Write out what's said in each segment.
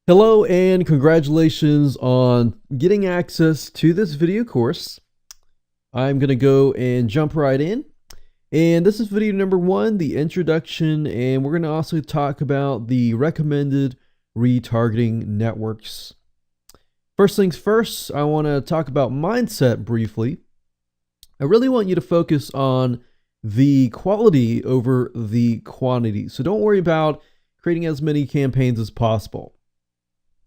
Hello and congratulations on getting access to this video course. I'm going to go and jump right in. And this is video number 1, the introduction, and we're going to also talk about the recommended retargeting networks. First things first, I want to talk about mindset briefly. I really want you to focus on the quality over the quantity. So don't worry about creating as many campaigns as possible.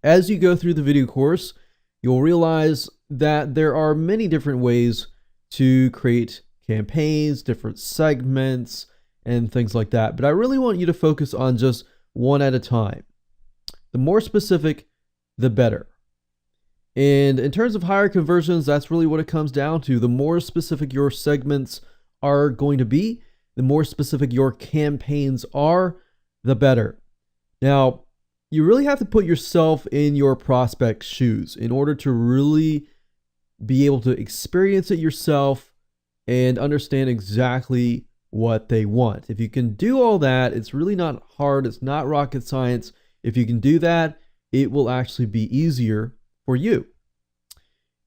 As you go through the video course, you'll realize that there are many different ways to create campaigns, different segments, and things like that. But I really want you to focus on just one at a time. The more specific, the better. And in terms of higher conversions, that's really what it comes down to. The more specific your segments are going to be, the more specific your campaigns are, the better. Now, you really have to put yourself in your prospect's shoes in order to really be able to experience it yourself and understand exactly what they want. If you can do all that, it's really not hard. It's not rocket science. If you can do that, it will actually be easier for you.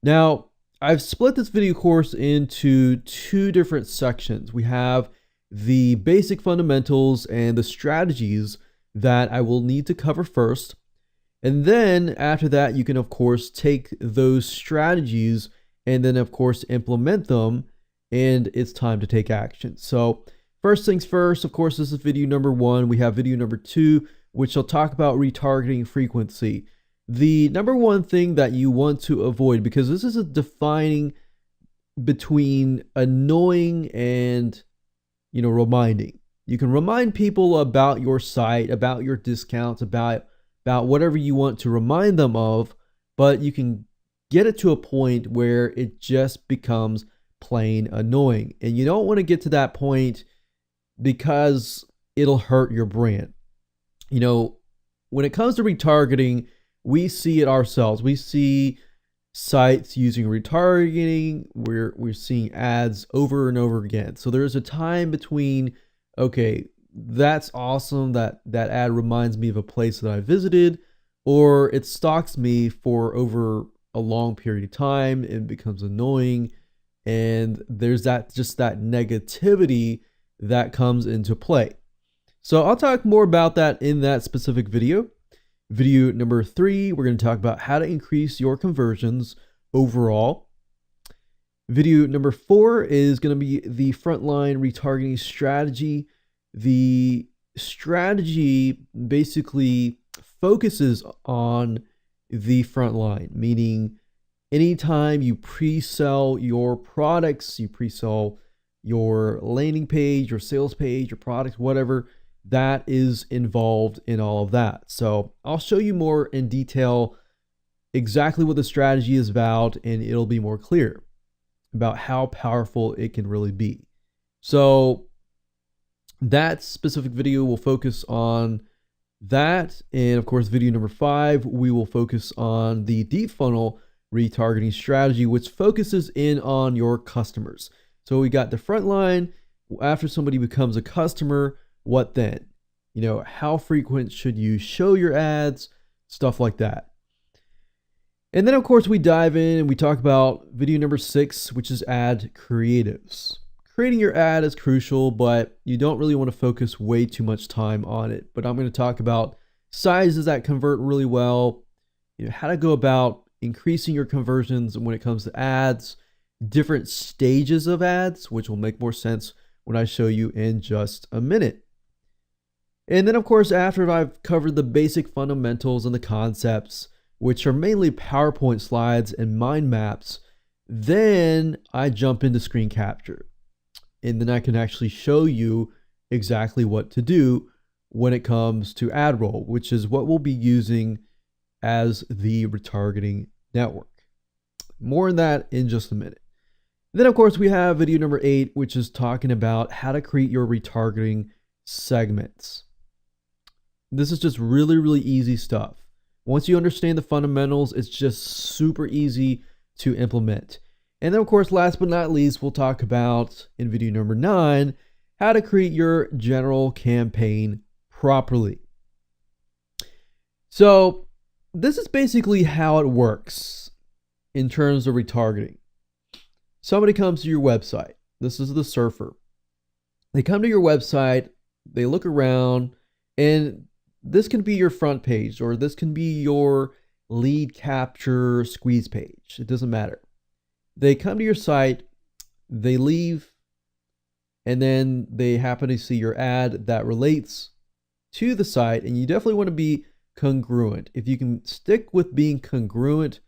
Now, I've split this video course into 2 different sections. We have the basic fundamentals and the strategies that I will need to cover first. And then after that, you can of course take those strategies and then of course implement them, and it's time to take action. So first things first, of course, this is video number 1. We have video number 2, which will talk about retargeting frequency. The number 1 thing that you want to avoid, because this is a defining between annoying and, reminding. You can remind people about your site, about your discounts, about whatever you want to remind them of, but you can get it to a point where it just becomes plain annoying. And you don't want to get to that point because it'll hurt your brand. When it comes to retargeting, we see it ourselves. We see sites using retargeting. We're seeing ads over and over again. So there's a time between, okay, that's awesome, that ad reminds me of a place that I visited, or it stalks me for over a long period of time and becomes annoying, and there's that negativity that comes into play. So I'll talk more about that in that specific video. Video number 3, we're going to talk about how to increase your conversions overall. Video number 4 is going to be the frontline retargeting strategy. The strategy basically focuses on the front line, meaning anytime you pre-sell your products, you pre-sell your landing page, your sales page, your product, whatever, that is involved in all of that. So I'll show you more in detail exactly what the strategy is about, and it'll be more clear about how powerful it can really be. So that specific video will focus on that. And of course, video number 5, we will focus on the deep funnel retargeting strategy, which focuses in on your customers. So we got the front line. After somebody becomes a customer, what then? How frequent should you show your ads? Stuff like that. And then of course we dive in and we talk about video number 6, which is ad creatives. Creating your ad is crucial, but you don't really want to focus way too much time on it. But I'm going to talk about sizes that convert really well, how to go about increasing your conversions when it comes to ads, different stages of ads, which will make more sense when I show you in just a minute. And then of course, after I've covered the basic fundamentals and the concepts, which are mainly PowerPoint slides and mind maps, then I jump into screen capture. And then I can actually show you exactly what to do when it comes to ad roll, which is what we'll be using as the retargeting network. More on that in just a minute. Then of course we have video number 8, which is talking about how to create your retargeting segments. This is just really, really easy stuff. Once you understand the fundamentals, it's just super easy to implement. And then of course, last but not least, we'll talk about in video number 9, how to create your general campaign properly. So this is basically how it works in terms of retargeting. Somebody comes to your website. This is the surfer. They come to your website, they look around, and this can be your front page, or this can be your lead capture squeeze page. It doesn't matter. They come to your site, they leave, and then they happen to see your ad that relates to the site, and you definitely want to be congruent. If you can stick with being congruent,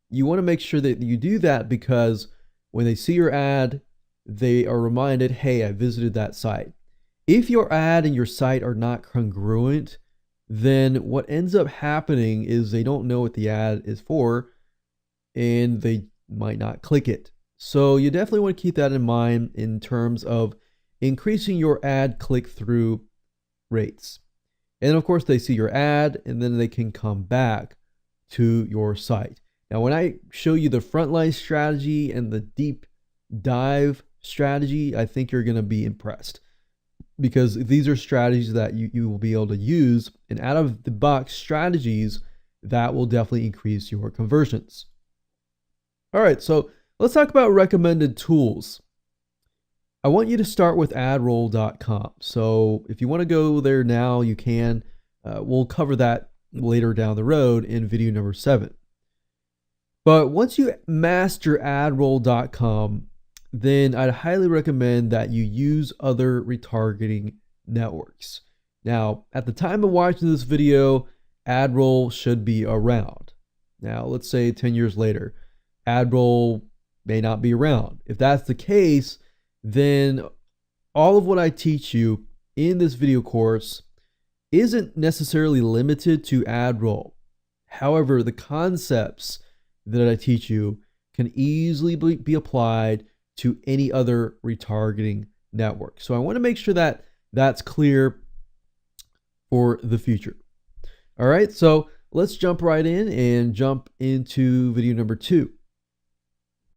you want to make sure that you do that, because when they see your ad, they are reminded, hey, I visited that site. If your ad and your site are not congruent, then what ends up happening is they don't know what the ad is for, and they might not click it. So you definitely want to keep that in mind in terms of increasing your ad click-through rates. And of course, they see your ad, and then they can come back to your site. Now, when I show you the frontline strategy and the deep dive strategy, I think you're going to be impressed, because these are strategies that you will be able to use, and out of the box strategies that will definitely increase your conversions. All right, so let's talk about recommended tools. I want you to start with adroll.com. So if you want to go there now, you can. We'll cover that later down the road in video number 7. But once you master adroll.com, then I'd highly recommend that you use other retargeting networks. Now, at the time of watching this video, AdRoll should be around. Now, let's say 10 years later, AdRoll may not be around. If that's the case, then all of what I teach you in this video course isn't necessarily limited to AdRoll. However, the concepts that I teach you can easily be applied to any other retargeting network. So I want to make sure that that's clear for the future. All right, so let's jump right in and jump into video number 2.